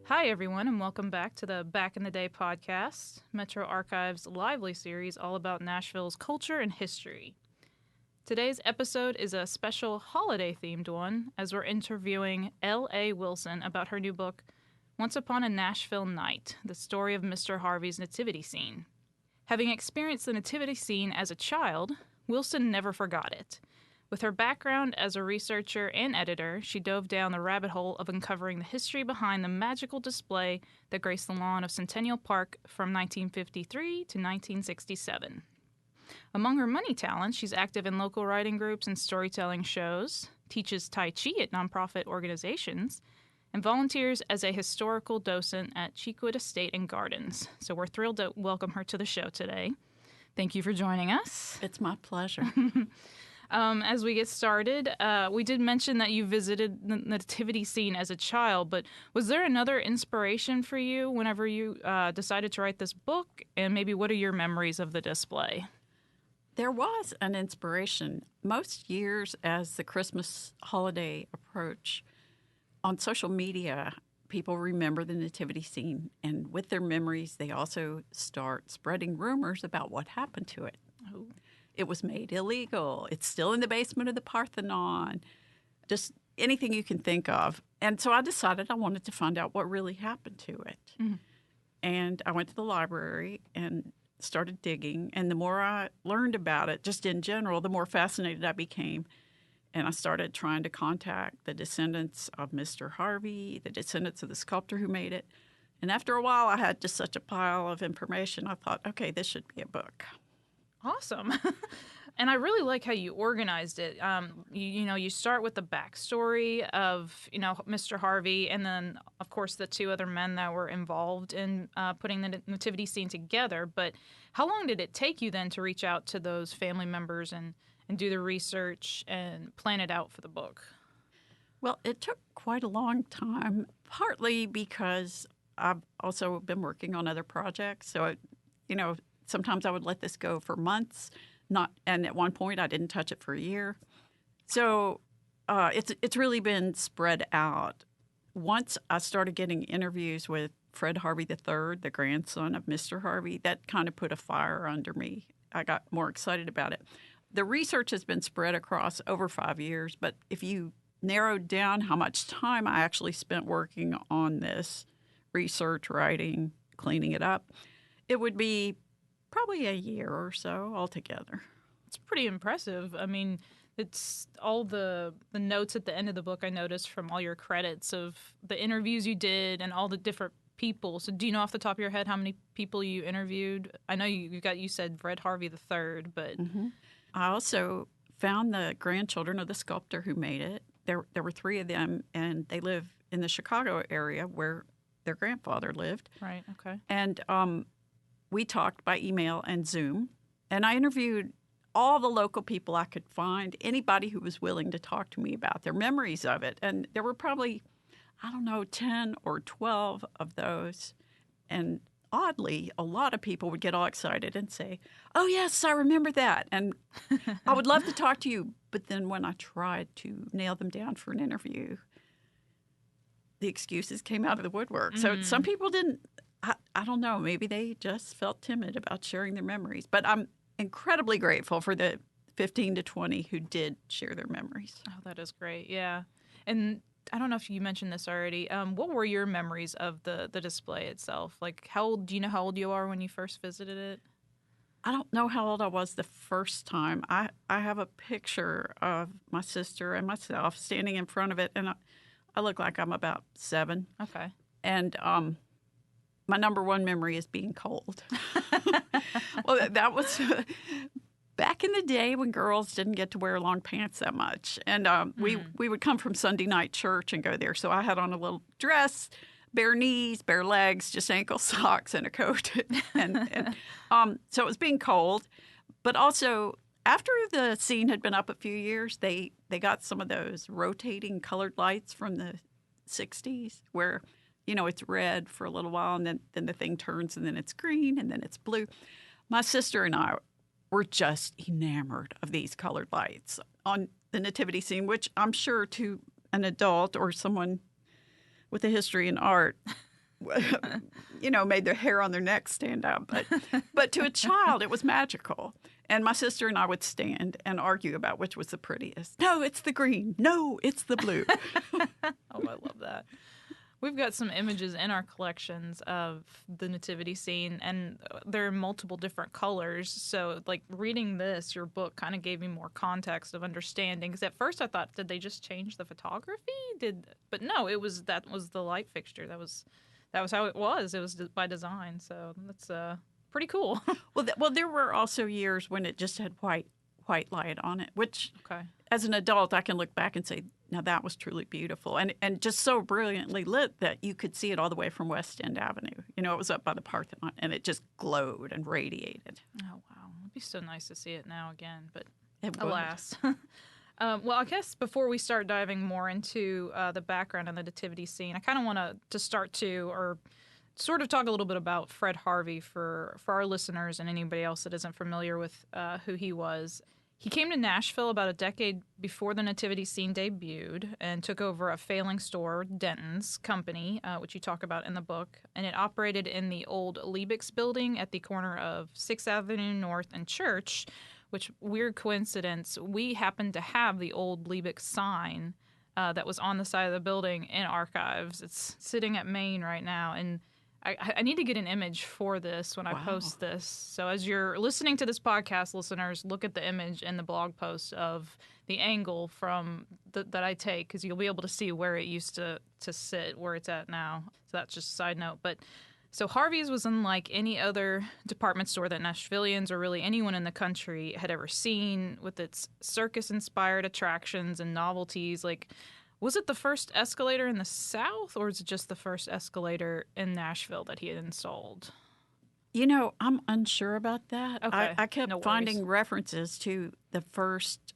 Hi, everyone, and welcome back to the Back in the Day podcast, Metro Archive's lively series all about Nashville's culture and history. Today's episode is a special holiday-themed one, as we're interviewing L.A. Wilson about her new book, Once Upon a Nashville Night, the story of Mr. Harvey's nativity scene. Having experienced the nativity scene as a child, Wilson never forgot it. With her background as a researcher and editor, she dove down the rabbit hole of uncovering the history behind the magical display that graced the lawn of Centennial Park from 1953 to 1967. Among her many talents, she's active in local writing groups and storytelling shows, teaches Tai Chi at nonprofit organizations, and volunteers as a historical docent at Cheekwood Estate and Gardens. So we're thrilled to welcome her to the show today. Thank you for joining us. It's my pleasure. As we get started, we did mention that you visited the nativity scene as a child, but was there another inspiration for you whenever you decided to write this book? And maybe what are your memories of the display? There was an inspiration. Most years as the Christmas holiday approach, on social media, people remember the nativity scene, and with their memories, they also start spreading rumors about what happened to it. Oh. It was made illegal. It's still in the basement of the Parthenon. Just anything you can think of. And so I decided I wanted to find out what really happened to it. Mm-hmm. And I went to the library and started digging. And the more I learned about it, just in general, the more fascinated I became. And I started trying to contact the descendants of Mr. Harvey, the descendants of the sculptor who made it. And after a while, I had just such a pile of information. I thought, okay, this should be a book. Awesome. And I really like how you organized it. You start with the backstory of, Mr. Harvey, and then, of course, the two other men that were involved in putting the nativity scene together. But how long did it take you then to reach out to those family members and do the research and plan it out for the book? Well, it took quite a long time, partly because I've also been working on other projects. So, sometimes I would let this go for months, and at one point I didn't touch it for a year. So it's really been spread out. Once I started getting interviews with Fred Harvey III, the grandson of Mr. Harvey, that kind of put a fire under me. I got more excited about it. The research has been spread across over 5 years, but if you narrowed down how much time I actually spent working on this research, writing, cleaning it up, it would be probably a year or so altogether. It's pretty impressive. I mean, it's all the notes at the end of the book I noticed from all your credits of the interviews you did and all the different people. So do you know off the top of your head how many people you interviewed? I know you said Fred Harvey III, but... Mm-hmm. I also found the grandchildren of the sculptor who made it. There were 3 of them, and they live in the Chicago area where their grandfather lived. Right, okay. And we talked by email and Zoom, and I interviewed all the local people I could find, anybody who was willing to talk to me about their memories of it. And there were probably, 10 or 12 of those. And oddly, a lot of people would get all excited and say, oh, yes, I remember that. And I would love to talk to you. But then when I tried to nail them down for an interview, the excuses came out of the woodwork. Mm. So some people didn't. I don't know. Maybe they just felt timid about sharing their memories. But I'm incredibly grateful for the 15 to 20 who did share their memories. Oh, that is great. Yeah. And I don't know if you mentioned this already. What were your memories of the display itself? Like, do you know how old you are when you first visited it? I don't know how old I was the first time. I have a picture of my sister and myself standing in front of it, and I look like I'm about 7. Okay. And my number one memory is being cold. Well, that was back in the day when girls didn't get to wear long pants that much. And we would come from Sunday night church and go there. So I had on a little dress, bare knees, bare legs, just ankle socks and a coat. and so it was being cold. But also, after the scene had been up a few years, they got some of those rotating colored lights from the 60s where it's red for a little while, and then the thing turns, and then it's green, and then it's blue. My sister and I were just enamored of these colored lights on the nativity scene, which I'm sure to an adult or someone with a history in art made their hair on their neck stand up. But to a child, it was magical. And my sister and I would stand and argue about which was the prettiest. No, it's the green. No, it's the blue. Oh, I love that. We've got some images in our collections of the nativity scene, and they're in multiple different colors. So, like, reading your book kind of gave me more context of understanding. Because at first I thought, did they just change the photography? But no, that was the light fixture. That was how it was. It was by design. So that's pretty cool. Well, there were also years when it just had white light on it, which, Okay. as an adult, I can look back and say, now that was truly beautiful, and just so brilliantly lit that you could see it all the way from West End Avenue. It was up by the Parthenon, and it just glowed and radiated. Oh, wow. It'd be so nice to see it now again, but It would. alas. Well, I guess before we start diving more into the background of the nativity scene, I kind of want to start to, or sort of talk a little bit about Fred Harvey for our listeners and anybody else that isn't familiar with who he was. He came to Nashville about a decade before the nativity scene debuted and took over a failing store, Denton's Company, which you talk about in the book. And it operated in the old Liebig's building at the corner of 6th Avenue North and Church, which, weird coincidence, we happen to have the old Liebig sign that was on the side of the building in archives. It's sitting at Main right now. And I need to get an image for this when I post this. So as you're listening to this podcast, listeners, look at the image in the blog post of the angle from that I take, because you'll be able to see where it used to sit, where it's at now. So that's just a side note. But so Harvey's was unlike any other department store that Nashvillians or really anyone in the country had ever seen, with its circus-inspired attractions and novelties. Like, was it the first escalator in the South, or is it just the first escalator in Nashville that he had installed? I'm unsure about that. Okay. I kept No finding worries. references to the first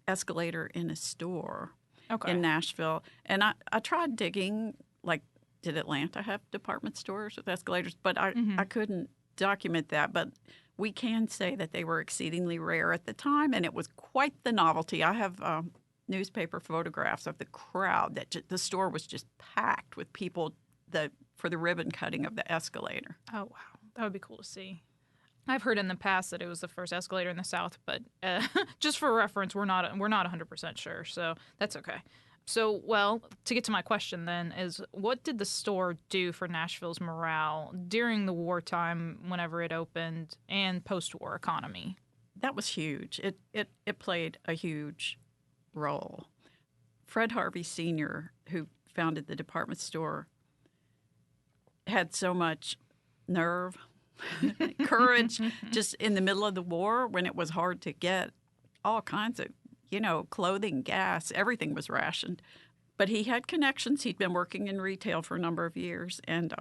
escalator in a store Okay. in Nashville. And I tried digging, like, did Atlanta have department stores with escalators? But I couldn't document that. But we can say that they were exceedingly rare at the time, and it was quite the novelty. I have newspaper photographs of the crowd that the store was just packed with people for the ribbon cutting of the escalator. Oh, wow. That would be cool to see. I've heard in the past that it was the first escalator in the South, but just for reference, we're not 100% sure, so that's okay. So, well, to get to my question then is, what did the store do for Nashville's morale during the wartime, whenever it opened, and post-war economy? That was huge. It played a huge role. Fred Harvey Sr., who founded the department store, had so much nerve, courage, just in the middle of the war when it was hard to get all kinds of, clothing, gas, everything was rationed. But he had connections. He'd been working in retail for a number of years and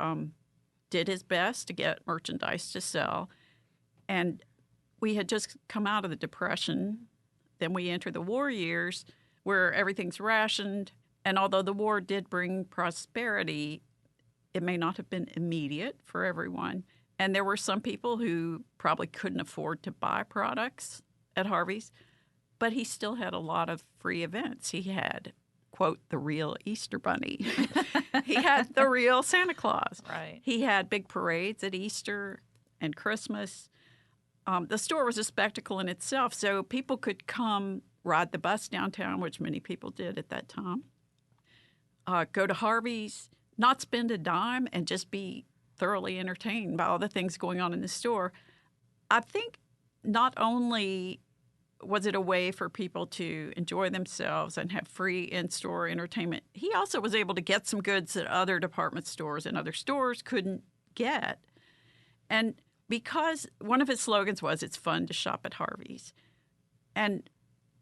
did his best to get merchandise to sell. And we had just come out of the Depression. Then we enter the war years where everything's rationed. And although the war did bring prosperity, it may not have been immediate for everyone. And there were some people who probably couldn't afford to buy products at Harvey's, but he still had a lot of free events. He had, quote, the real Easter Bunny. He had the real Santa Claus. Right. He had big parades at Easter and Christmas. The store was a spectacle in itself, so people could come ride the bus downtown, which many people did at that time, go to Harvey's, not spend a dime, and just be thoroughly entertained by all the things going on in the store. I think not only was it a way for people to enjoy themselves and have free in-store entertainment, he also was able to get some goods that other department stores and other stores couldn't get. And because one of his slogans was, "It's fun to shop at Harvey's." And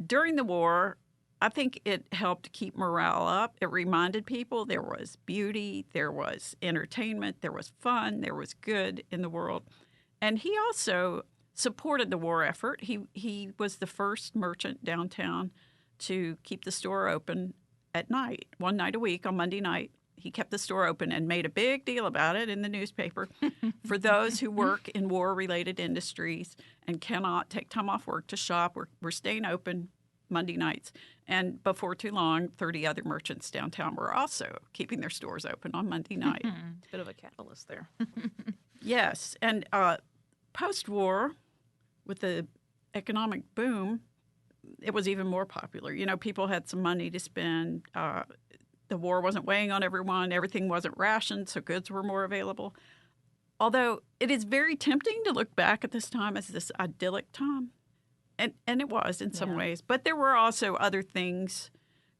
during the war, I think it helped keep morale up. It reminded people there was beauty, there was entertainment, there was fun, there was good in the world. And he also supported the war effort. He was the first merchant downtown to keep the store open at night, one night a week on Monday night. He kept the store open and made a big deal about it in the newspaper. For those who work in war-related industries and cannot take time off work to shop, we're staying open Monday nights. And before too long, 30 other merchants downtown were also keeping their stores open on Monday night. Bit of a catalyst there. Yes. And post-war, with the economic boom, it was even more popular. You know, people had some money to spend. The war wasn't weighing on everyone. Everything wasn't rationed, so goods were more available. Although it is very tempting to look back at this time as this idyllic time. And it was in some ways. But there were also other things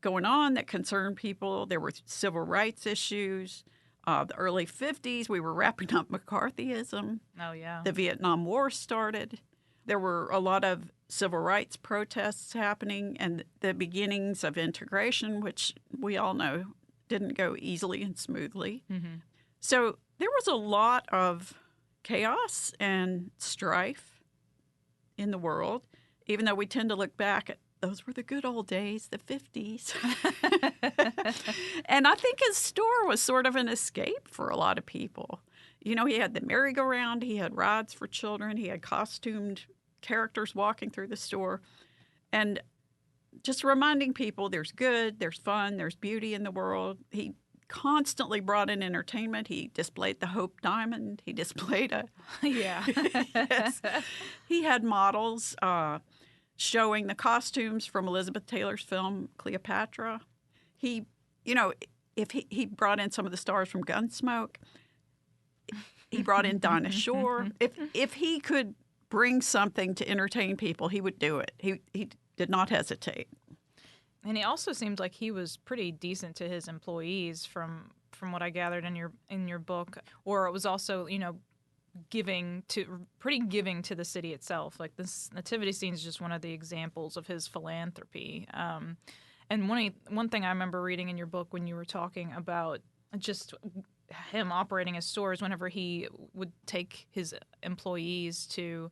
going on that concerned people. There were civil rights issues. The early 50s, we were wrapping up McCarthyism. Oh, yeah. The Vietnam War started. There were a lot of civil rights protests happening and the beginnings of integration, which we all know didn't go easily and smoothly. Mm-hmm. So there was a lot of chaos and strife in the world, even though we tend to look back at those were the good old days, the 50s. And I think his store was sort of an escape for a lot of people. You know, he had the merry-go-round, he had rides for children, he had costumed characters walking through the store, and just reminding people there's good, there's fun, there's beauty in the world. He constantly brought in entertainment. He displayed the Hope Diamond. He displayed a... Yeah. Yes. He had models showing the costumes from Elizabeth Taylor's film Cleopatra. He, you know, if he brought in some of the stars from Gunsmoke. He brought in Dinah Shore. If he could bring something to entertain people, he would do it. He did not hesitate. And he also seemed like he was pretty decent to his employees from what I gathered in your book. Or it was also, you know, pretty giving to the city itself. Like this nativity scene is just one of the examples of his philanthropy. And one thing I remember reading in your book when you were talking about just him operating his stores, whenever he would take his employees to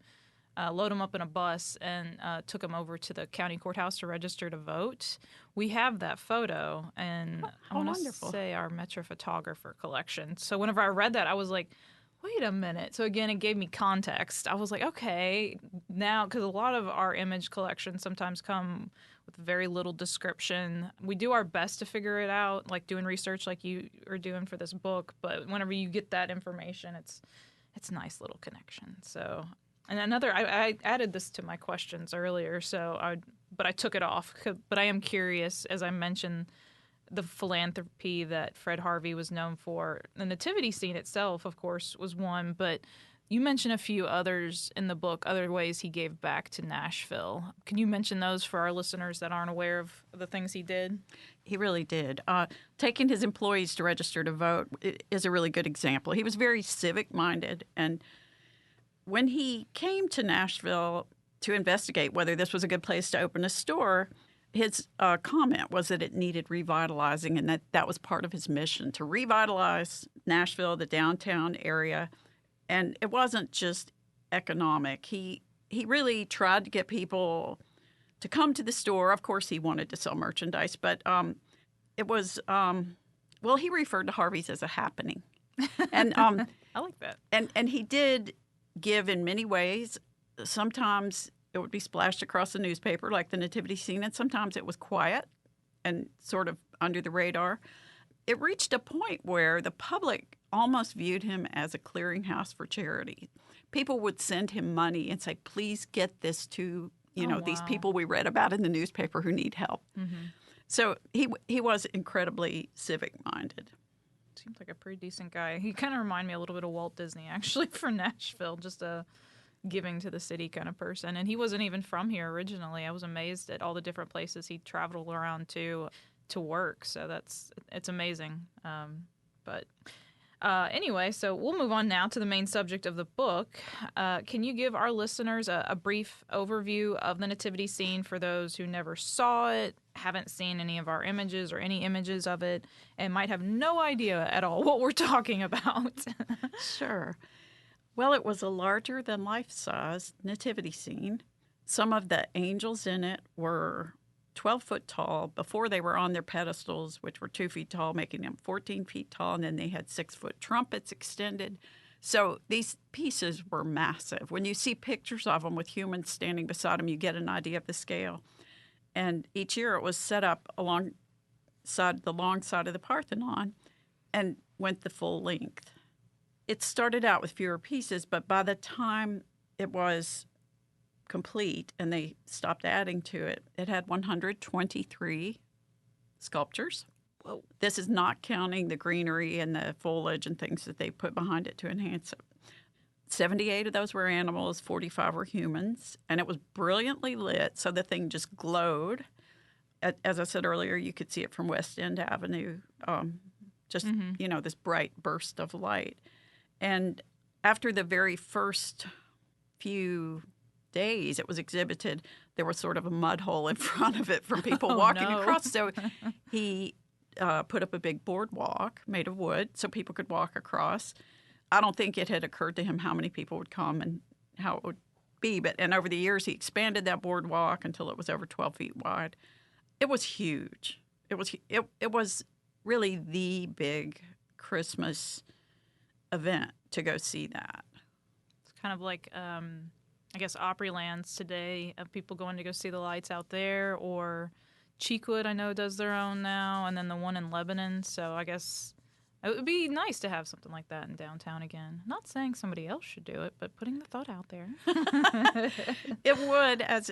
load them up in a bus and took them over to the county courthouse to register to vote. We have that photo, and I want to say our Metro photographer collection. So whenever I read that, I was like, wait a minute. So again, it gave me context. I was like, okay, now, because a lot of our image collections sometimes come with very little description. We do our best to figure it out, like doing research like you are doing for this book, but whenever you get that information, it's a nice little connection. So, and another, I added this to my questions earlier, but I took it off. But I am curious, as I mentioned, the philanthropy that Fred Harvey was known for. The nativity scene itself, of course, was one, but you mentioned a few others in the book, other ways he gave back to Nashville. Can you mention those for our listeners that aren't aware of the things he did? He really did. Taking his employees to register to vote is a really good example. He was very civic-minded, and when he came to Nashville to investigate whether this was a good place to open a store, his comment was that it needed revitalizing, and that was part of his mission, to revitalize Nashville, the downtown area. And it wasn't just economic. He really tried to get people to come to the store. Of course, he wanted to sell merchandise, but it was, he referred to Harvey's as a happening. And I like that. And he did give in many ways. Sometimes it would be splashed across the newspaper like the nativity scene, and sometimes it was quiet and sort of under the radar. It reached a point where the public almost viewed him as a clearinghouse for charity. People would send him money and say, please get this to, these people we read about in the newspaper who need help. Mm-hmm. So he was incredibly civic-minded. Seems like a pretty decent guy. He kind of reminded me a little bit of Walt Disney, actually, for Nashville, just a giving to the city kind of person. And he wasn't even from here originally. I was amazed at all the different places he traveled around to work. So it's amazing. Anyway, so we'll move on now to the main subject of the book. Can you give our listeners a brief overview of the nativity scene for those who never saw it, haven't seen any of our images or any images of it, and might have no idea at all what we're talking about? Sure. Well, it was a larger-than-life-size nativity scene. Some of the angels in it were 12 foot tall before they were on their pedestals, which were 2 feet tall, making them 14 feet tall, and then they had 6-foot trumpets extended. So these pieces were massive. When you see pictures of them with humans standing beside them, you get an idea of the scale. And each year it was set up alongside the long side of the Parthenon and went the full length. It started out with fewer pieces, but by the time it was complete and they stopped adding to it, it had 123 sculptures. Whoa. This is not counting the greenery and the foliage and things that they put behind it to enhance it. 78 of those were animals, 45 were humans, and it was brilliantly lit, so the thing just glowed. As I said earlier, you could see it from West End Avenue, this bright burst of light. And after the very first few days it was exhibited, there was sort of a mud hole in front of it from people walking across. So he put up a big boardwalk made of wood so people could walk across. I don't think it had occurred to him how many people would come and how it would be. And over the years, he expanded that boardwalk until it was over 12 feet wide. It was huge. It was really the big Christmas event to go see that. It's kind of like, I guess, Opryland's today, of people going to go see the lights out there, or Cheekwood, I know, does their own now, and then the one in Lebanon. So I guess it would be nice to have something like that in downtown again. Not saying somebody else should do it, but putting the thought out there. It would, as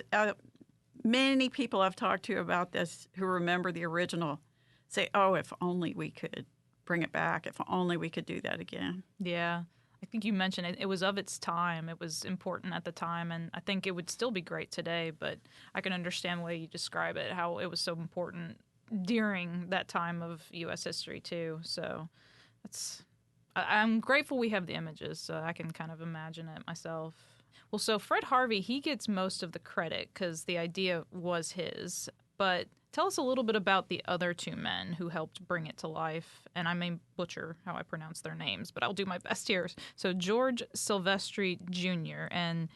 many people I've talked to about this who remember the original say, oh, if only we could bring it back, if only we could do that again. Yeah. I think you mentioned it. It was of its time. It was important at the time, and I think it would still be great today, but I can understand the way you describe it, how it was so important during that time of U.S. history, too. So I'm grateful we have the images, so I can kind of imagine it myself. Well, so Fred Harvey, he gets most of the credit because the idea was his, but tell us a little bit about the other two men who helped bring it to life. And I may butcher how I pronounce their names, but I'll do my best here. So George Silvestri Jr. and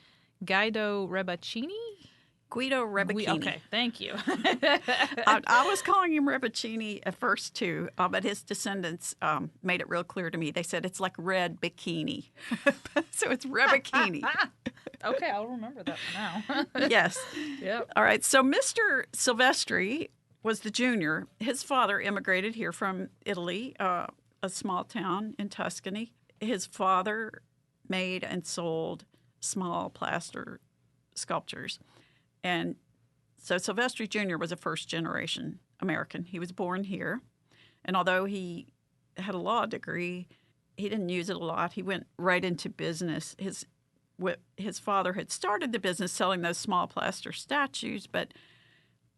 Guido Rebacini? Guido Rebacini. Okay, thank you. I was calling him Rebacini at first, too, but his descendants made it real clear to me. They said it's like red bikini. So it's Rebacini. Okay, I'll remember that for now. Yes. Yep. All right. So Mr. Silvestri was the junior. His father immigrated here from Italy, a small town in Tuscany. His father made and sold small plaster sculptures. And so Silvestri Jr. was a first-generation American. He was born here. And although he had a law degree, he didn't use it a lot. He went right into business. His father had started the business selling those small plaster statues, but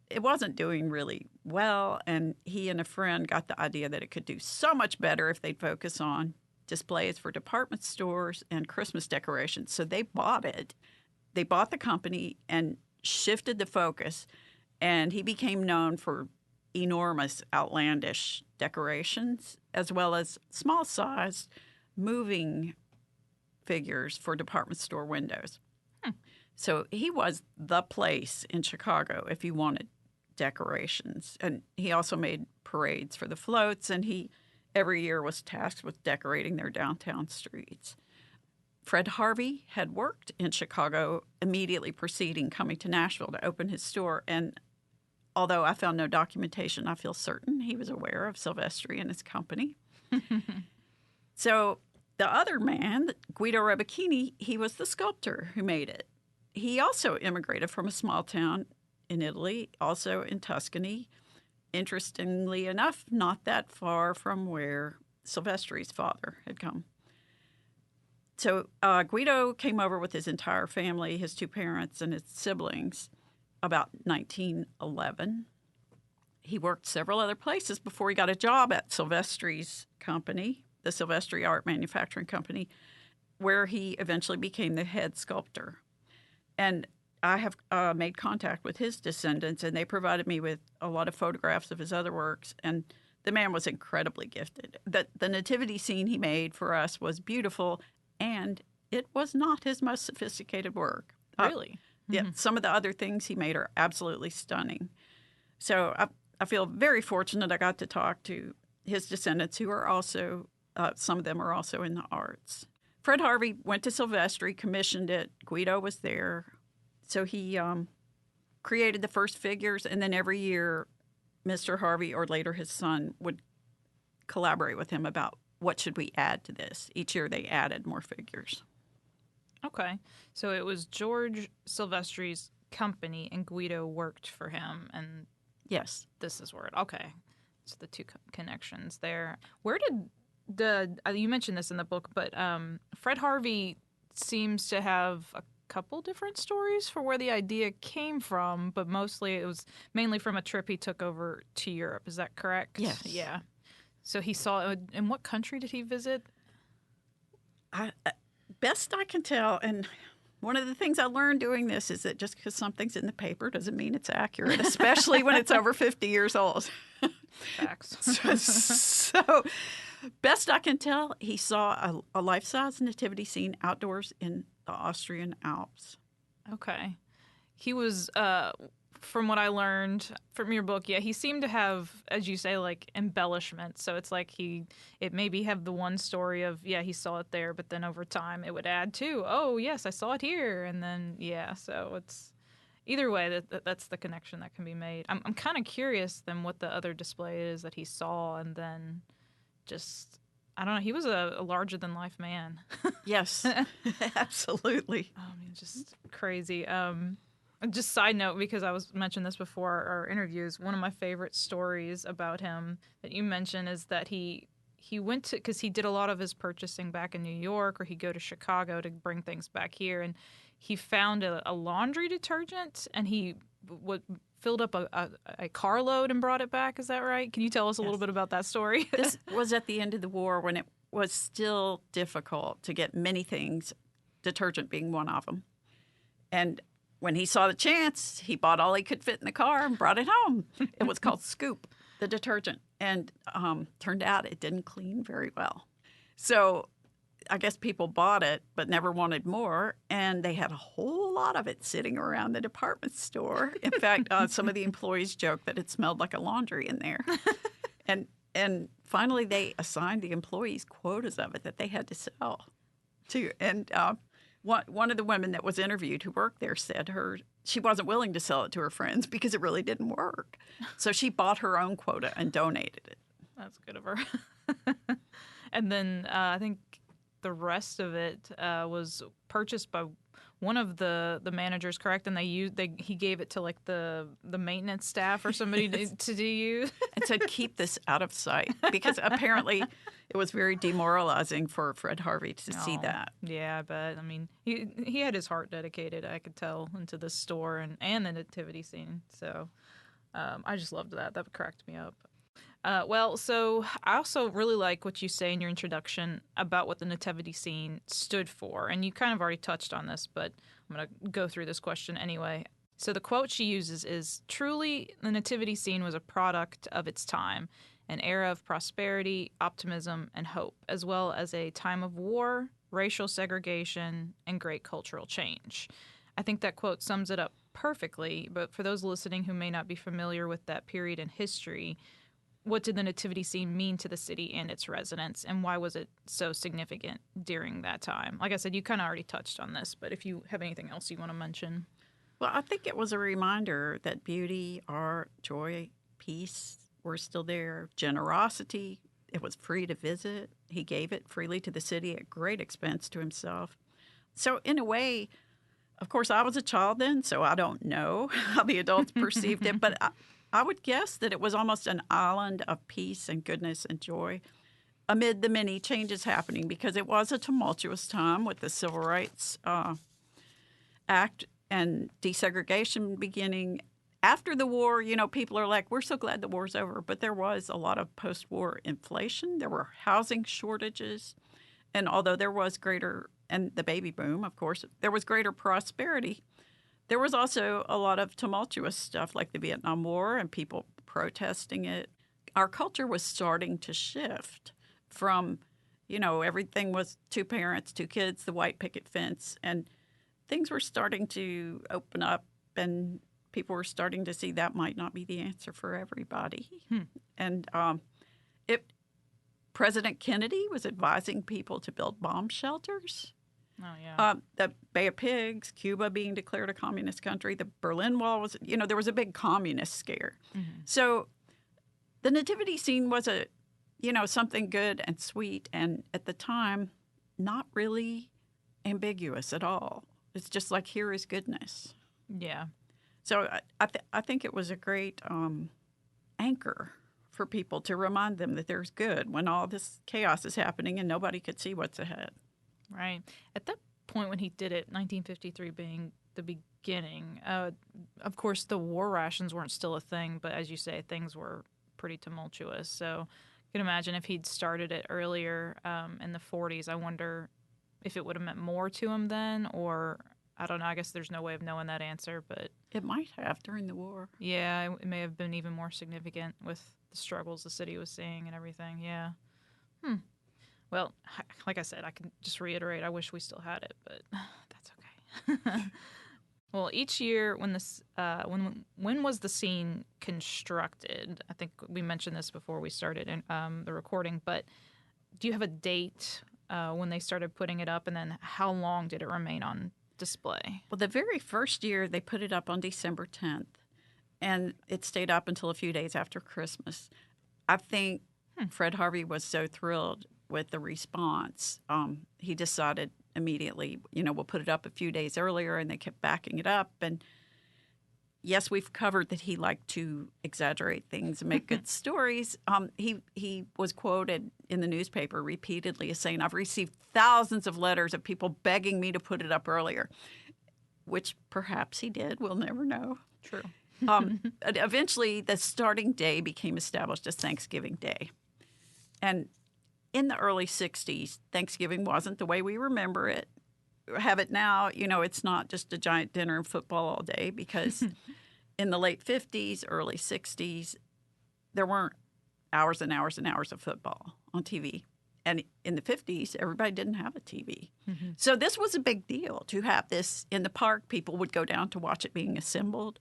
it wasn't doing really well. And he and a friend got the idea that it could do so much better if they'd focus on displays for department stores and Christmas decorations. So they bought it. They bought the company and shifted the focus, and he became known for enormous, outlandish decorations, as well as small-sized moving figures for department store windows. So he was the place in Chicago if you wanted decorations. And he also made parades for the floats, and he every year was tasked with decorating their downtown streets. Fred Harvey had worked in Chicago immediately preceding coming to Nashville to open his store, and although I found no documentation, I feel certain he was aware of Silvestri and his company. So the other man, Guido Rebacini, he was the sculptor who made it. He also immigrated from a small town in Italy, also in Tuscany. Interestingly enough, not that far from where Silvestri's father had come. So Guido came over with his entire family, his two parents and his siblings, about 1911. He worked several other places before he got a job at Silvestri's company, the Silvestri Art Manufacturing Company, where he eventually became the head sculptor. And I have made contact with his descendants, and they provided me with a lot of photographs of his other works, and the man was incredibly gifted. The nativity scene he made for us was beautiful, and it was not his most sophisticated work. Really? Yeah, some of the other things he made are absolutely stunning. So I feel very fortunate I got to talk to his descendants, who are also, some of them are also in the arts. Fred Harvey went to Silvestri, commissioned it. Guido was there. So he created the first figures, and then every year, Mr. Harvey, or later his son, would collaborate with him about what should we add to this. Each year they added more figures. Okay. So it was George Silvestri's company, and Guido worked for him, and Yes. this is where it. Okay. So the two connections there. Where did you mentioned this in the book, but Fred Harvey seems to have a couple different stories for where the idea came from, but mostly it was mainly from a trip he took over to Europe. Is that correct? Yes. Yeah. So he saw. In what country did he visit? Best I can tell, and one of the things I learned doing this is that just because something's in the paper doesn't mean it's accurate, especially when it's over 50 years old. Facts. So, best I can tell, he saw a life-size nativity scene outdoors in the Austrian Alps. Okay. He was, from what I learned from your book, yeah, he seemed to have, as you say, like embellishment. So it's like it maybe have the one story of, yeah, he saw it there, but then over time it would add to, oh, yes, I saw it here. And then, yeah, so it's either way, that's the connection that can be made. I'm kind of curious then what the other display is that he saw, and then just, I don't know, he was a larger than life man. Yes, absolutely. I mean, just crazy. Just side note, because I was mentioned this before our interviews, one of my favorite stories about him that you mentioned is that he went to, because he did a lot of his purchasing back in New York, or he'd go to Chicago to bring things back here, and he found a laundry detergent, and he filled up a carload and brought it back. Is that right? Can you tell us a little bit about that story? This was at the end of the war when it was still difficult to get many things, detergent being one of them. And when he saw the chance, he bought all he could fit in the car and brought it home. It was called Scoop, the detergent. And turned out it didn't clean very well. So I guess people bought it but never wanted more. And they had a whole lot of it sitting around the department store. In fact, some of the employees joked that it smelled like a laundry in there. And finally, they assigned the employees quotas of it that they had to sell to. And one of the women that was interviewed who worked there said she wasn't willing to sell it to her friends because it really didn't work. So she bought her own quota and donated it. That's good of her. And then I think the rest of it was purchased by one of the managers, correct? And he gave it to like the maintenance staff or somebody to use. And said, keep this out of sight, because apparently it was very demoralizing for Fred Harvey to see that. Yeah, I bet. I mean, he had his heart dedicated, I could tell, into the store and the nativity scene. So I just loved that. That cracked me up. So I also really like what you say in your introduction about what the nativity scene stood for. And you kind of already touched on this, but I'm going to go through this question anyway. So the quote she uses is, "Truly, the nativity scene was a product of its time, an era of prosperity, optimism, and hope, as well as a time of war, racial segregation, and great cultural change." I think that quote sums it up perfectly, but for those listening who may not be familiar with that period in history, what did the nativity scene mean to the city and its residents, and why was it so significant during that time? Like I said, you kind of already touched on this, but if you have anything else you want to mention. Well, I think it was a reminder that beauty, art, joy, peace were still there. Generosity, it was free to visit. He gave it freely to the city at great expense to himself. So in a way, of course, I was a child then, so I don't know how the adults perceived it, but I would guess that it was almost an island of peace and goodness and joy amid the many changes happening, because it was a tumultuous time with the Civil Rights Act and desegregation beginning. After the war, people are like, we're so glad the war's over, but there was a lot of post-war inflation. There were housing shortages, and although there was and the baby boom, of course, there was greater prosperity. There was also a lot of tumultuous stuff like the Vietnam War and people protesting it. Our culture was starting to shift from, everything was 2 parents, 2 kids, the white picket fence, and things were starting to open up, and people were starting to see that might not be the answer for everybody. And President Kennedy was advising people to build bomb shelters. Oh, yeah. The Bay of Pigs, Cuba being declared a communist country, the Berlin Wall was, there was a big communist scare. Mm-hmm. So the nativity scene was something good and sweet, and at the time, not really ambiguous at all. It's just like, here is goodness. Yeah. So I think it was a great anchor for people to remind them that there's good when all this chaos is happening and nobody could see what's ahead. Right. At that point when he did it, 1953 being the beginning, of course, the war rations weren't still a thing, but as you say, things were pretty tumultuous. So you can imagine if he'd started it earlier in the 40s, I wonder if it would have meant more to him then, or I don't know. I guess there's no way of knowing that answer, but it might have during the war. Yeah, it may have been even more significant with the struggles the city was seeing and everything. Yeah. Well, like I said, I can just reiterate, I wish we still had it, but that's okay. Well, each year when this when was the scene constructed? I think we mentioned this before we started in, the recording, but do you have a date when they started putting it up, and then how long did it remain on display? Well, the very first year they put it up on December 10th, and it stayed up until a few days after Christmas. I think Fred Harvey was so thrilled with the response, he decided immediately, we'll put it up a few days earlier, and they kept backing it up. And yes, we've covered that he liked to exaggerate things and make good stories. He was quoted in the newspaper repeatedly as saying, "I've received thousands of letters of people begging me to put it up earlier," which perhaps he did. We'll never know. True. Eventually, the starting day became established as Thanksgiving Day. And in the early 60s, Thanksgiving wasn't the way we remember it. Have it now, it's not just a giant dinner and football all day, because in the late 50s, early 60s, there weren't hours and hours and hours of football on TV. And in the 50s, everybody didn't have a TV. Mm-hmm. So this was a big deal to have this in the park. People would go down to watch it being assembled.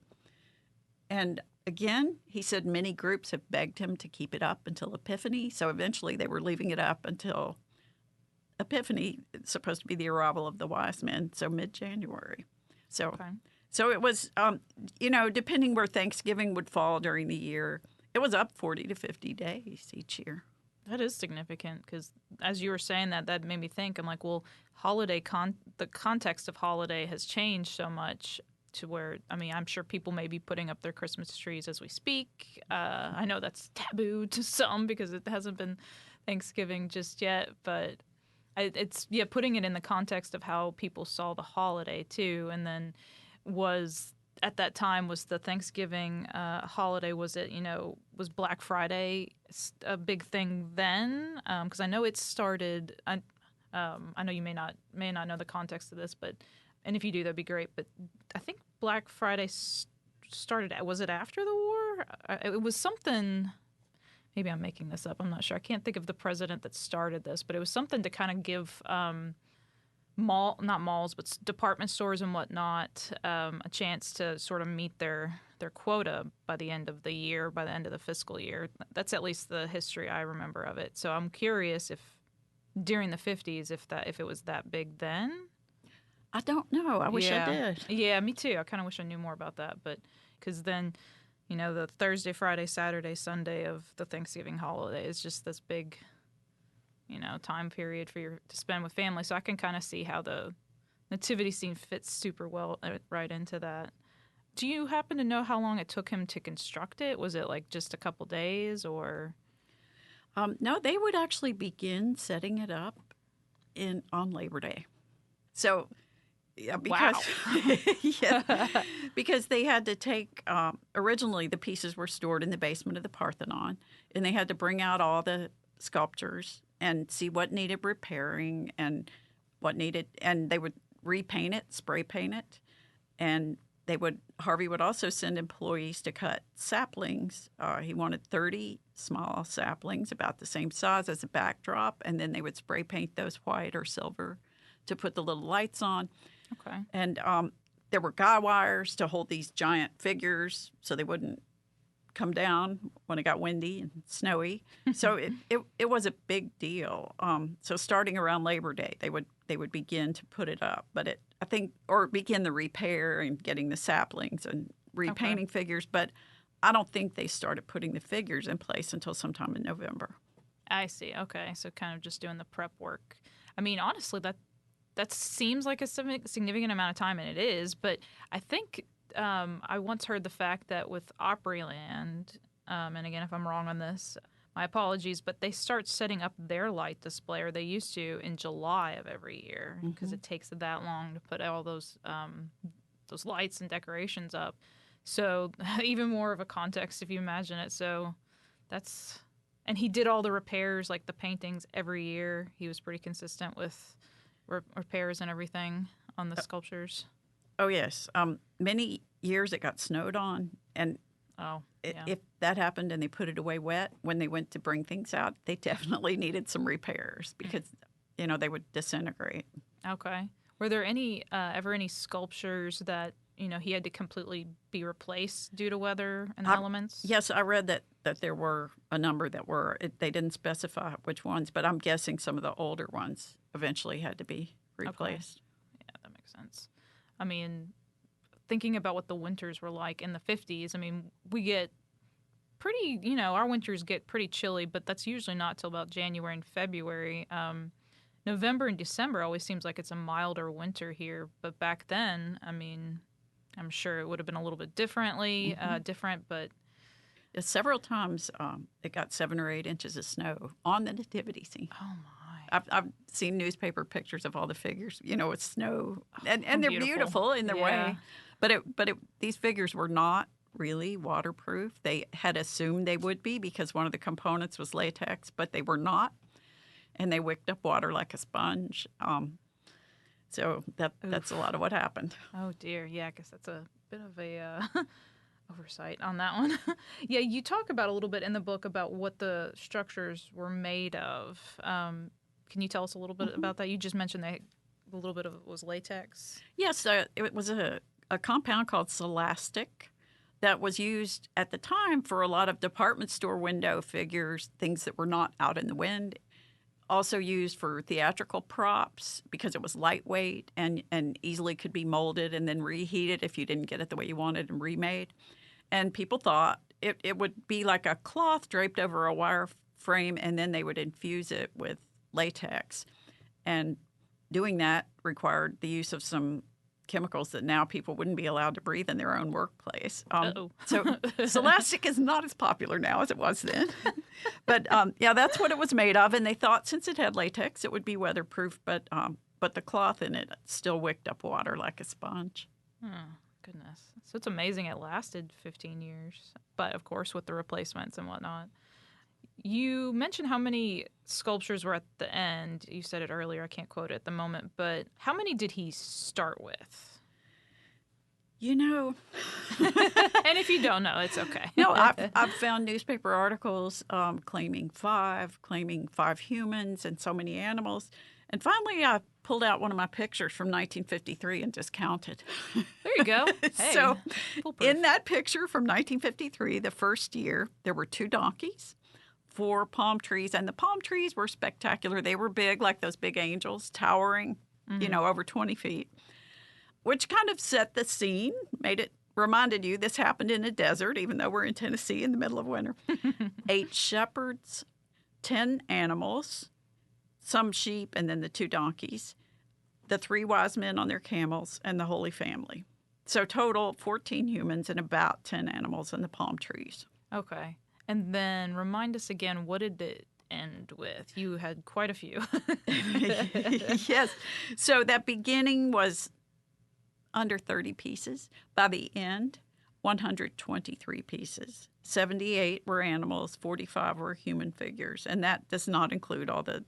And again, he said many groups have begged him to keep it up until Epiphany. So eventually they were leaving it up until Epiphany. It's supposed to be the arrival of the wise men, so mid-January. So it was, depending where Thanksgiving would fall during the year, it was up 40 to 50 days each year. That is significant, because as you were saying that made me think. I'm like, well, the context of holiday has changed so much to where, I'm sure people may be putting up their Christmas trees as we speak. I know that's taboo to some because it hasn't been Thanksgiving just yet, but it's putting it in the context of how people saw the holiday too. And then at that time was the Thanksgiving holiday, was Black Friday a big thing then? Because I know it started, I know you may not know the context of this, and if you do, that'd be great. But I think Black Friday started, was it after the war? It was something, maybe I'm making this up, I'm not sure. I can't think of the president that started this, but it was something to kind of give not malls, but department stores and whatnot, a chance to sort of meet their quota by the end of the year, by the end of the fiscal year. That's at least the history I remember of it. So I'm curious if during the 50s, if it was that big then. I don't know. I wish I did. Yeah, me too. I kind of wish I knew more about that. But because then, the Thursday, Friday, Saturday, Sunday of the Thanksgiving holiday is just this big, time period to spend with family. So I can kind of see how the nativity scene fits super well right into that. Do you happen to know how long it took him to construct it? Was it like just a couple days or? No, they would actually begin setting it up on Labor Day. So. Yeah, because because they had to take originally the pieces were stored in the basement of the Parthenon, and they had to bring out all the sculptures and see what needed repairing and and they would repaint it, spray paint it, and Harvey would also send employees to cut saplings. He wanted 30 small saplings about the same size as a backdrop, and then they would spray paint those white or silver to put the little lights on. Okay. And there were guy wires to hold these giant figures so they wouldn't come down when it got windy and snowy. So it was a big deal. So starting around Labor Day, they would begin to put it up, but or begin the repair and getting the saplings and repainting figures. But I don't think they started putting the figures in place until sometime in November. I see. Okay, so kind of just doing the prep work. I mean, honestly, that seems like a significant amount of time, and it is. But I think I once heard the fact that with Opryland, and again, if I'm wrong on this, my apologies, but they start setting up their light display, or they used to, in July of every year, because it takes that long to put all those lights and decorations up. So even more of a context, if you imagine it. So that's... And he did all the repairs, like the paintings, every year. He was pretty consistent with repairs and everything on the sculptures. Oh, yes. Many years it got snowed on, and if that happened and they put it away wet, when they went to bring things out, they definitely needed some repairs because, they would disintegrate. Okay. Were there ever any sculptures that, he had to completely be replaced due to weather and elements? Yes, I read that there were a number that were. They didn't specify which ones, but I'm guessing some of the older ones eventually had to be replaced. Okay. Yeah, that makes sense. I mean, thinking about what the winters were like in the 50s, I mean, we get pretty, our winters get pretty chilly, but that's usually not till about January and February. November and December always seems like it's a milder winter here, but back then, I mean, I'm sure it would have been a little bit different, but... Several times it got 7 or 8 inches of snow on the nativity scene. Oh, my. I've seen newspaper pictures of all the figures, with snow, and they're beautiful in their way. But these figures were not really waterproof. They had assumed they would be because one of the components was latex, but they were not, and they wicked up water like a sponge. So that's a lot of what happened. Oh, dear. Yeah, I guess that's a bit of a oversight on that one. Yeah, you talk about a little bit in the book about what the structures were made of. Can you tell us a little bit about that? You just mentioned that a little bit of it was latex. Yes, it was a compound called Celastic that was used at the time for a lot of department store window figures, things that were not out in the wind. Also used for theatrical props because it was lightweight and easily could be molded and then reheated if you didn't get it the way you wanted and remade. And people thought it would be like a cloth draped over a wire frame, and then they would infuse it with latex. And doing that required the use of some chemicals that now people wouldn't be allowed to breathe in their own workplace. So Celastic is not as popular now as it was then. But that's what it was made of. And they thought since it had latex, it would be weatherproof. But the cloth in it still wicked up water like a sponge. Oh, goodness. So it's amazing it lasted 15 years. But, of course, with the replacements and whatnot. You mentioned how many sculptures were at the end. You said it earlier. I can't quote it at the moment. But how many did he start with? And if you don't know, it's okay. No, I've found newspaper articles claiming 5 humans and so many animals. And finally, I pulled out one of my pictures from 1953 and just counted. There you go. Hey, so foolproof. In that picture from 1953, the first year, there were 2 donkeys, 4 palm trees, and the palm trees were spectacular. They were big, like those big angels, towering, over 20 feet, which kind of set the scene, reminded you this happened in a desert, even though we're in Tennessee in the middle of winter. 8 shepherds, 10 animals, some sheep, and then the 2 donkeys, the 3 wise men on their camels, and the Holy Family. So total 14 humans and about 10 animals and the palm trees. Okay. And then remind us again, what did it end with? You had quite a few. Yes. So that beginning was under 30 pieces. By the end, 123 pieces. 78 were animals, 45 were human figures. And that does not include all the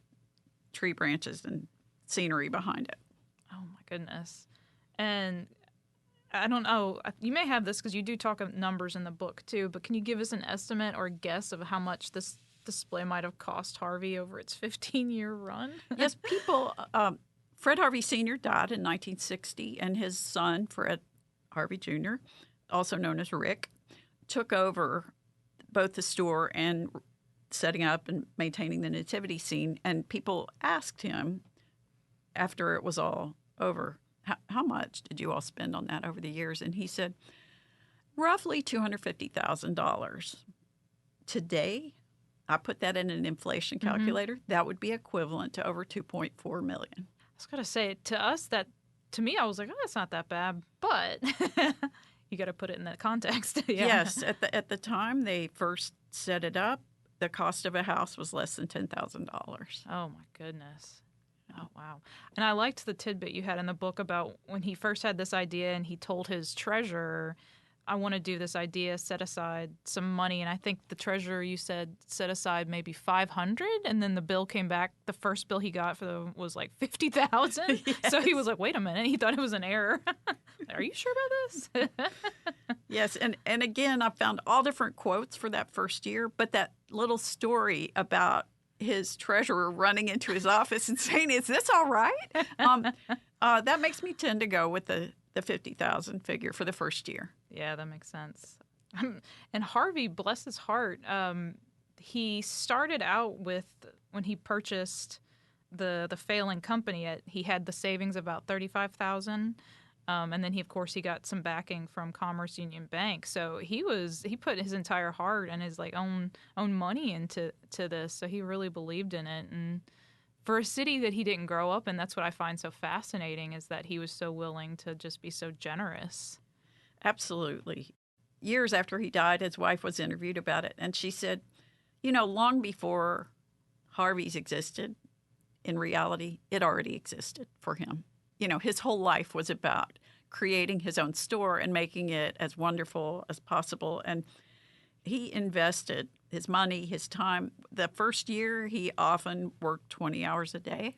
tree branches and scenery behind it. Oh, my goodness. And I don't know, you may have this because you do talk of numbers in the book too, but can you give us an estimate or guess of how much this display might have cost Harvey over its 15-year run? Yes, Fred Harvey Sr. died in 1960, and his son, Fred Harvey Jr., also known as Rick, took over both the store and setting up and maintaining the nativity scene. And people asked him after it was all over, how much did you all spend on that over the years? And he said, roughly $250,000. Today, I put that in an inflation calculator. That would be equivalent to over $2.4 million. I was going to say, to me, I was like, oh, that's not that bad. But you got to put it in that context. Yeah. Yes. At the time they first set it up, the cost of a house was less than $10,000. Oh, my goodness. Oh, wow. And I liked the tidbit you had in the book about when he first had this idea and he told his treasurer, I want to do this idea, set aside some money. And I think the treasurer, you said, set aside maybe $500. And then the bill came back. The first bill he got was like $50,000. Yes. So he was like, wait a minute. He thought it was an error. Are you sure about this? Yes. And again, I found all different quotes for that first year. But that little story about his treasurer running into his office and saying, is this all right? That makes me tend to go with the 50,000 figure for the first year. Yeah, that makes sense. And Harvey, bless his heart, he started out with, when he purchased the failing company, he had the savings about $35,000. And then he got some backing from Commerce Union Bank. So he put his entire heart and his own money into this. So he really believed in it. And for a city that he didn't grow up in, that's what I find so fascinating, is that he was so willing to just be so generous. Absolutely. Years after he died, his wife was interviewed about it, and she said, long before Harvey's existed, in reality, it already existed for him. His whole life was about creating his own store and making it as wonderful as possible. And he invested his money, his time. The first year, he often worked 20 hours a day.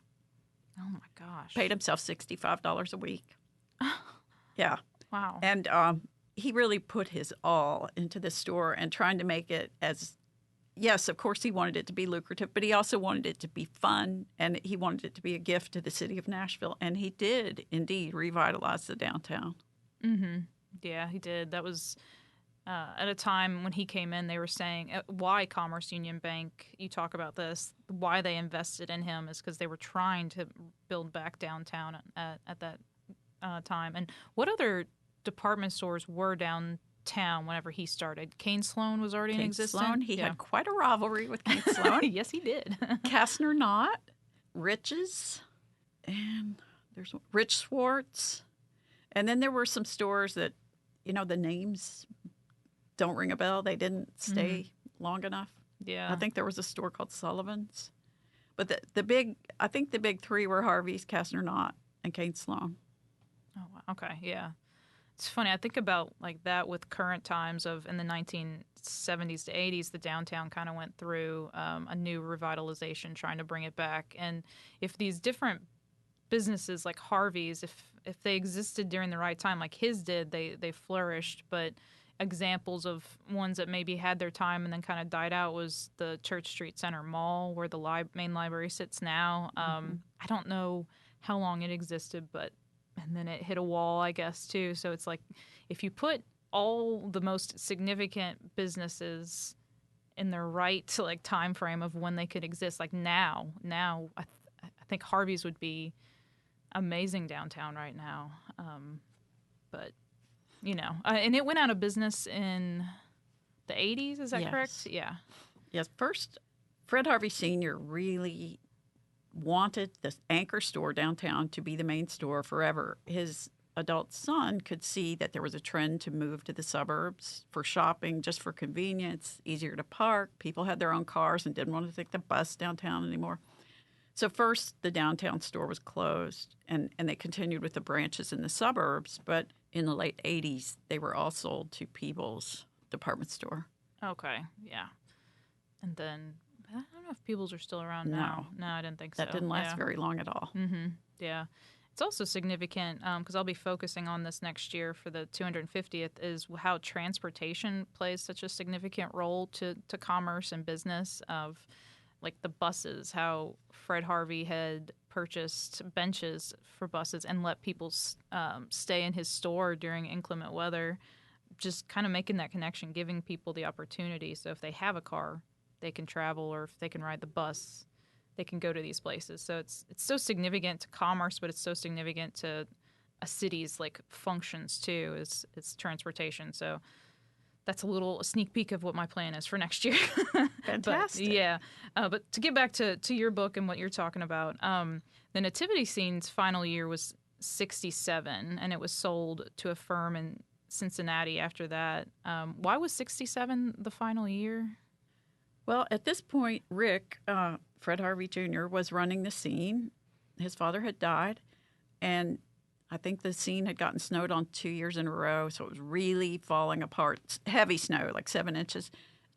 Oh, my gosh. Paid himself $65 a week. Yeah. Wow. And he really put his all into the store and trying to make it yes, of course he wanted it to be lucrative, but he also wanted it to be fun, and he wanted it to be a gift to the city of Nashville. And he did indeed revitalize the downtown. Mm-hmm. Yeah, he did. That was at a time when he came in, they were saying why Commerce Union Bank, you talk about this, why they invested in him is because they were trying to build back downtown at that time. And what other department stores were downtown whenever he started? Kane Sloan was already in existence. Sloan, he had quite a rivalry with Kane Sloan. Yes, he did. Kastner Knott, Rich's, and there's Rich Swartz. And then there were some stores that, the names don't ring a bell. They didn't stay long enough. Yeah. I think there was a store called Sullivan's. But the big three were Harvey's, Kastner Knott, and Kane Sloan. Oh, wow. Okay, yeah. It's funny. I think about that with current times of in the 1970s to 80s, the downtown kind of went through a new revitalization, trying to bring it back. And if these different businesses like Harvey's, if they existed during the right time, like his did, they flourished. But examples of ones that maybe had their time and then kind of died out was the Church Street Center Mall, where the main library sits now. I don't know how long it existed, and then it hit a wall, I guess, too. So it's like if you put all the most significant businesses in the right time frame of when they could exist, like now I think Harvey's would be amazing downtown right now. But, and it went out of business in the 80s, is that correct? Yeah. Yes. First, Fred Harvey Sr. really wanted the anchor store downtown to be the main store forever. His adult son could see that there was a trend to move to the suburbs for shopping, just for convenience, easier to park. People had their own cars and didn't want to take the bus downtown anymore. So first, the downtown store was closed, and they continued with the branches in the suburbs. But in the late 80s, they were all sold to Peebles Department Store. Okay, yeah. And then I don't know if Peebles are still around now. No, I didn't think so. That didn't last very long at all. Mm-hmm. Yeah. It's also significant because I'll be focusing on this next year for the 250th, is how transportation plays such a significant role to commerce and business, of the buses, how Fred Harvey had purchased benches for buses and let people stay in his store during inclement weather. just kind of making that connection, giving people the opportunity. So if they have a car, they can travel, or if they can ride the bus, they can go to these places. So it's so significant to commerce, but it's so significant to a city's like functions too. Is transportation. So that's a sneak peek of what my plan is for next year. Fantastic. But, yeah. But to get back to your book and what you're talking about, the Nativity Scene's final year was 67, and it was sold to a firm in Cincinnati after that. Why was 67 the final year? Well, at this point, Rick, Fred Harvey Jr., was running the scene. His father had died, and I think the scene had gotten snowed on 2 years in a row, so it was really falling apart. Heavy snow, like 7 inches.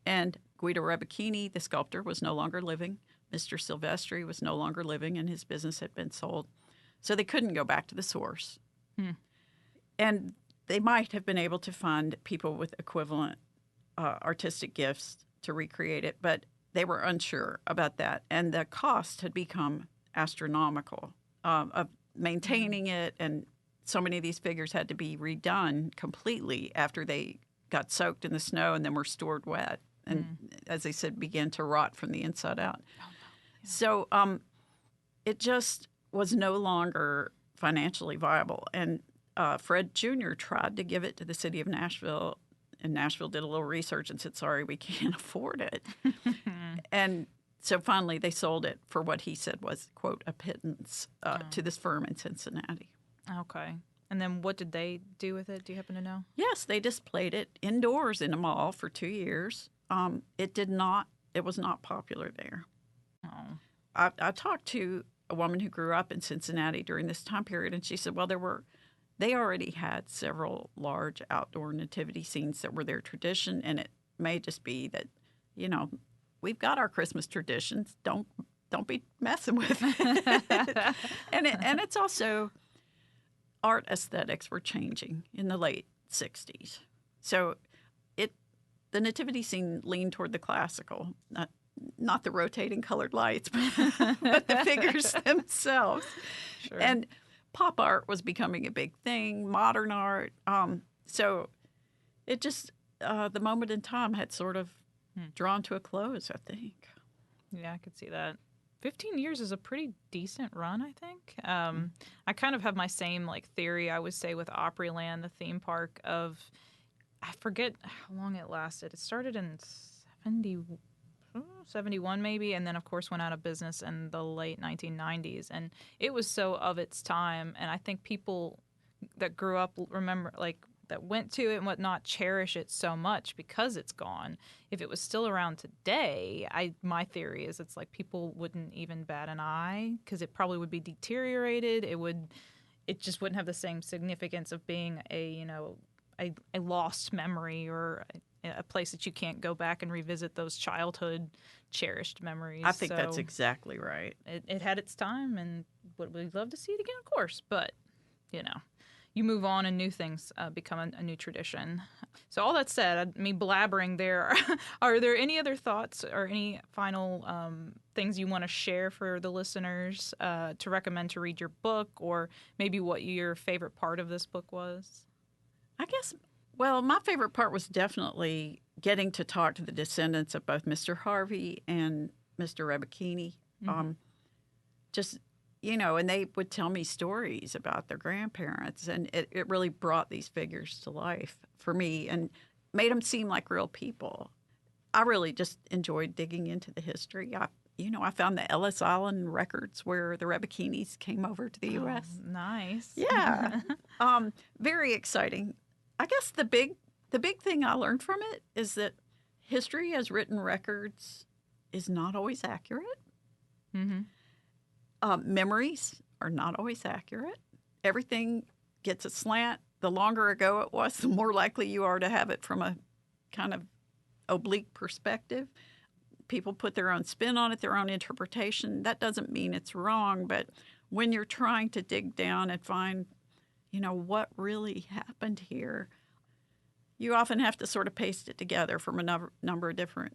And Guido Rebecchini, the sculptor, was no longer living. Mr. Silvestri was no longer living, and his business had been sold. So they couldn't go back to the source. And they might have been able to find people with equivalent artistic gifts to recreate it, but they were unsure about that. And the cost had become astronomical of maintaining it, and so many of these figures had to be redone completely after they got soaked in the snow and then were stored wet. And as they said, began to rot from the inside out. Oh, no. Yeah. So it just was no longer financially viable. And Fred Jr. tried to give it to the city of Nashville, and Nashville did a little research and said, sorry, we can't afford it. And so finally they sold it for what he said was, quote, a pittance to this firm in Cincinnati. Okay. And then what did they do with it? Do you happen to know? Yes, they displayed it indoors in a mall for 2 years. It was not popular there. Oh. I talked to a woman who grew up in Cincinnati during this time period, and she said, well, they already had several large outdoor nativity scenes that were their tradition, and it may just be that, we've got our Christmas traditions. Don't be messing with it. and it's also art aesthetics were changing in the late 60s. So the nativity scene leaned toward the classical, not the rotating colored lights, but the figures themselves. Sure. And pop art was becoming a big thing, modern art. So it just, the moment in time had sort of drawn to a close, I think. Yeah, I could see that. 15 years is a pretty decent run, I think. I kind of have my same theory, I would say, with Opryland, the theme park of, I forget how long it lasted. It started in 71 maybe, and then of course went out of business in the late 1990s. And it was so of its time, and I think people that grew up remember, that went to it and whatnot, cherish it so much because it's gone. If it was still around today, my theory is it's people wouldn't even bat an eye because it probably would be deteriorated. It just wouldn't have the same significance of being a lost memory or a place that you can't go back and revisit those childhood cherished memories. I think that's exactly right. It had its time, and would we love to see it again? Of course, but you move on and new things become a new tradition. So all that said, me blabbering there, are there any other thoughts or any final things you want to share for the listeners to recommend to read your book, or maybe what your favorite part of this book was? I guess, well, my favorite part was definitely getting to talk to the descendants of both Mr. Harvey and Mr. Rebecchini. And they would tell me stories about their grandparents, and it really brought these figures to life for me and made them seem like real people. I really just enjoyed digging into the history. I found the Ellis Island records where the Rebecchinis came over to the U.S. Nice. Yeah. Very exciting. I guess the big thing I learned from it is that history as written records is not always accurate. Mm-hmm. Memories are not always accurate. Everything gets a slant. The longer ago it was, the more likely you are to have it from a kind of oblique perspective. People put their own spin on it, their own interpretation. That doesn't mean it's wrong, but when you're trying to dig down and find, what really happened here, you often have to sort of paste it together from a number of different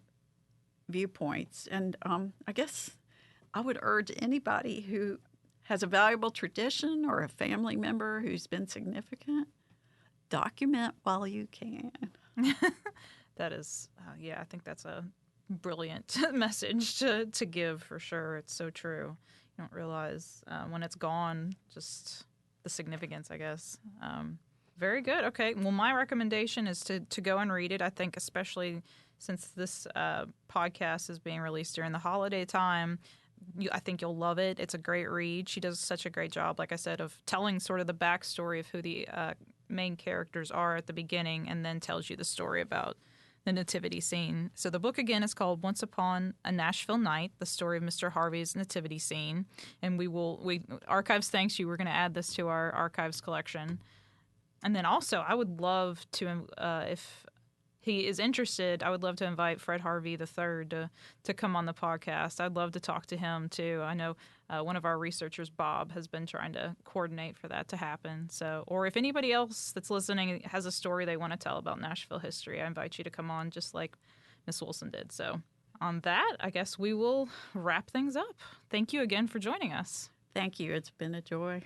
viewpoints. And I guess I would urge anybody who has a valuable tradition or a family member who's been significant, document while you can. That is, I think that's a brilliant message to give for sure. It's so true. You don't realize when it's gone, just the significance, I guess. Very good. Okay. Well, my recommendation is to go and read it. I think, especially since this podcast is being released during the holiday time, I think you'll love it. It's a great read. She does such a great job, like I said, of telling sort of the backstory of who the main characters are at the beginning, and then tells you the story about the nativity scene. So the book, again, is called Once Upon a Nashville Night, the story of Mr. Harvey's nativity scene. And Archives thanks you. We're going to add this to our archives collection. And then also, I would love to, if he is interested, I would love to invite Fred Harvey III to come on the podcast. I'd love to talk to him too. I know one of our researchers, Bob, has been trying to coordinate for that to happen. So, or if anybody else that's listening has a story they want to tell about Nashville history, I invite you to come on, just like Miss Wilson did. So, on that, I guess we will wrap things up. Thank you again for joining us. Thank you. It's been a joy.